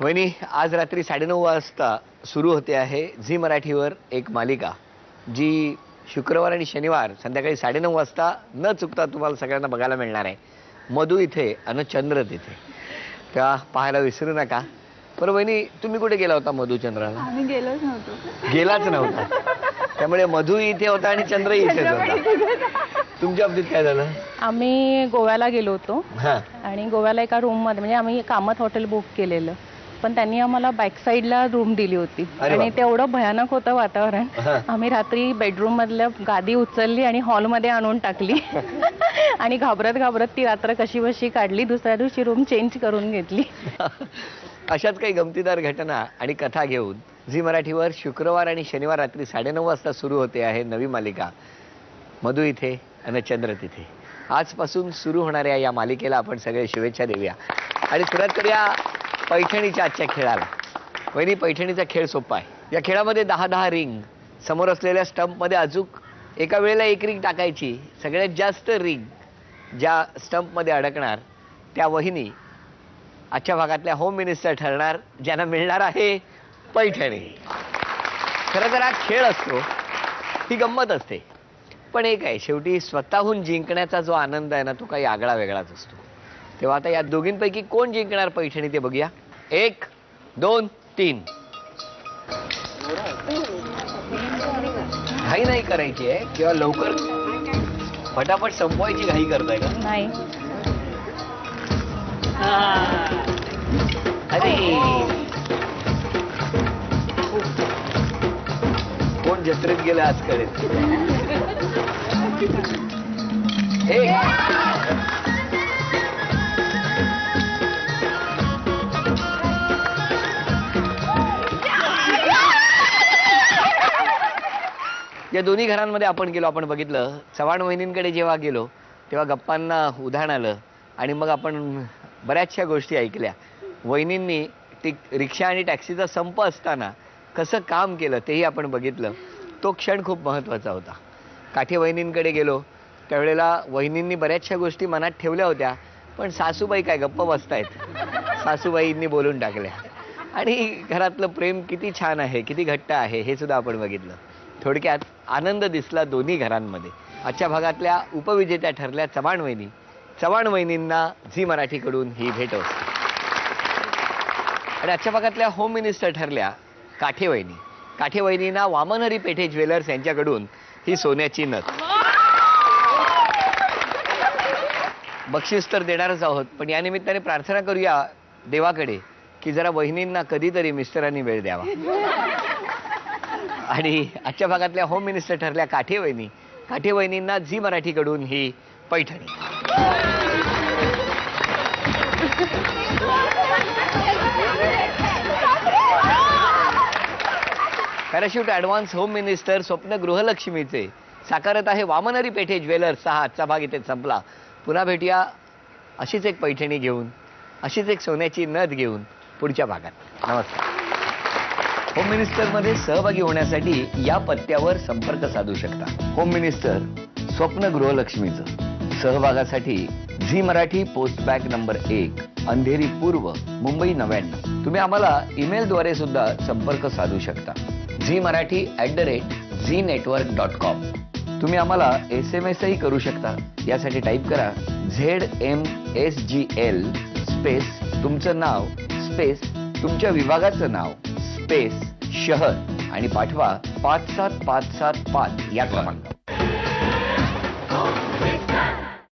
वहिनी, आज रात्री 9:30 वाजता सुरू होते आहे झी मराठीवर एक मालिका, जी शुक्रवार आणि शनिवार संध्याकाळी 9:30 वाजता न चुकता तुम्हाला सगळ्यांना बघायला मिळणार आहे. मधु इथे आणि चंद्र तिथे. त्या पाहायला विसरू नका. बरं वहिनी, तुम्ही कुठे गेला होता मधुचंद्राला? आम्ही गेलोच नव्हतो. गेलाच नव्हता. त्यामुळे मधु इथे होता आणि चंद्र इथेच होता. तुमच्या बाबतीत काय झालं? आम्ही गोव्याला गेलो होतो हां. आणि गोव्याला एका रूम मध्ये, म्हणजे आम्ही कामत हॉटेल बुक केलेलं, पण त्यांनी आम्हाला बॅक साईडला रूम दिली होती आणि तेवढं भयानक होतं वातावरण. आम्ही रात्री बेडरूम मधल्या गादी उचलली आणि हॉलमध्ये आणून टाकली आणि घाबरत घाबरत ती रात्र कशी बशी काढली. दुसऱ्या दिवशी रूम चेंज करून घेतली. अशाच काही गमतीदार घटना आणि कथा घेऊन झी मराठीवर शुक्रवार आणि शनिवार रात्री 9:30 वाजता सुरू होते आहे नवी मालिका मधु इथे आणि चंद्र तिथे. आजपासून सुरू होणाऱ्या या मालिकेला आपण सगळे शुभेच्छा देऊया आणि सुरुवात करूया पैठणीच्या आजच्या खेळाला. वहिनी, पैठणीचा खेळ सोपा आहे. या खेळामध्ये 10-10 रिंग समोर असलेल्या स्टंपमध्ये अचूक एका वेळेला एक रिंग टाकायची. सगळ्यात जास्त रिंग ज्या स्टंपमध्ये अडकणार त्या वहिनी आजच्या भागातल्या होम मिनिस्टर ठरणार, ज्यांना मिळणार आहे पैठणी. खरं तर हा खेळ असतो, ही गंमत असते, पण एक आहे, शेवटी स्वतःहून जिंकण्याचा जो आनंद आहे ना, तो काही आगळा वेगळाच असतो. तेव्हा आता या दोघींपैकी कोण जिंकणार पैठणी ते बघूया. 1, 2, 3. घाई नाही करायची आहे किंवा लवकर फटाफट संपवायची घाई करताय का? नाही. अरे, कोण जत्रेत गेलं आज कळेल. या दोन्ही घरांमध्ये आपण गेलो, आपण बघितलं. चव्हाण वहिनींकडे जेव्हा गेलो तेव्हा गप्पांना उधाण आलं आणि मग आपण बऱ्याचशा गोष्टी ऐकल्या. वहिनींनी रिक्षा आणि टॅक्सीचा संप असताना कसं काम केलं तेही आपण बघितलं. तो क्षण खूप महत्त्वाचा होता. काठे वहिनींकडे गेलो त्यावेळेला वहिनींनी बऱ्याचशा गोष्टी मनात ठेवल्या होत्या, पण सासूबाई काय गप्प बसतायत. सासूबाईंनी बोलून टाकल्या आणि घरातलं प्रेम किती छान आहे, किती घट्ट आहे हे सुद्धा आपण बघितलं. थोडक्यात आनंद दिसला दोन्ही घरांमध्ये. आजच्या भागातल्या उपविजेत्या ठरल्या चव्हाण वहिनी. चव्हाण वहिनींना झी मराठीकडून ही भेट असते. आणि आजच्या भागातल्या होम मिनिस्टर ठरल्या काठे वहिनी. काठे वहिनींना वामनहरी पेठे ज्वेलर्स यांच्याकडून ही सोन्याची नथ. बक्षीस तर देणारच आहोत, पण या निमित्ताने प्रार्थना करूया देवाकडे की जरा वहिनींना कधीतरी मिस्टरांनी वेळ द्यावा. आणि आजच्या भागातल्या होम मिनिस्टर ठरल्या काठे वहिनी. काठे वहिनींना झी मराठीकडून ही पैठणी. पॅराशूट ॲडव्हान्स होम मिनिस्टर स्वप्न गृहलक्ष्मीचे साकारत आहे वामनहरी पेठे ज्वेलर्स. आजचा भाग इथे संपला. पुन्हा भेटूया अशीच एक पैठणी घेऊन, अशीच एक सोन्याची नथ घेऊन पुढच्या भागात. नमस्कार. होम मिनिस्टरमध्ये सहभागी होण्यासाठी या पत्त्यावर संपर्क साधू शकता. होम मिनिस्टर स्वप्न गृहलक्ष्मीचं. सहभागासाठी Zee Marathi post bag number 1, Andheri पूर्व, मुंबई 99. तुम्ही आम्हाला ईमेलद्वारे सुद्धा संपर्क साधू शकता. zmarathi@znetwork.com. तुम्ही आम्हाला SMS ही करू शकता. यासाठी टाईप करा ZMSGL स्पेस तुमचं नाव स्पेस तुमच्या विभागाचं नाव स्पेस शहर आणि पाठवा 57575 या क्रमांकावर.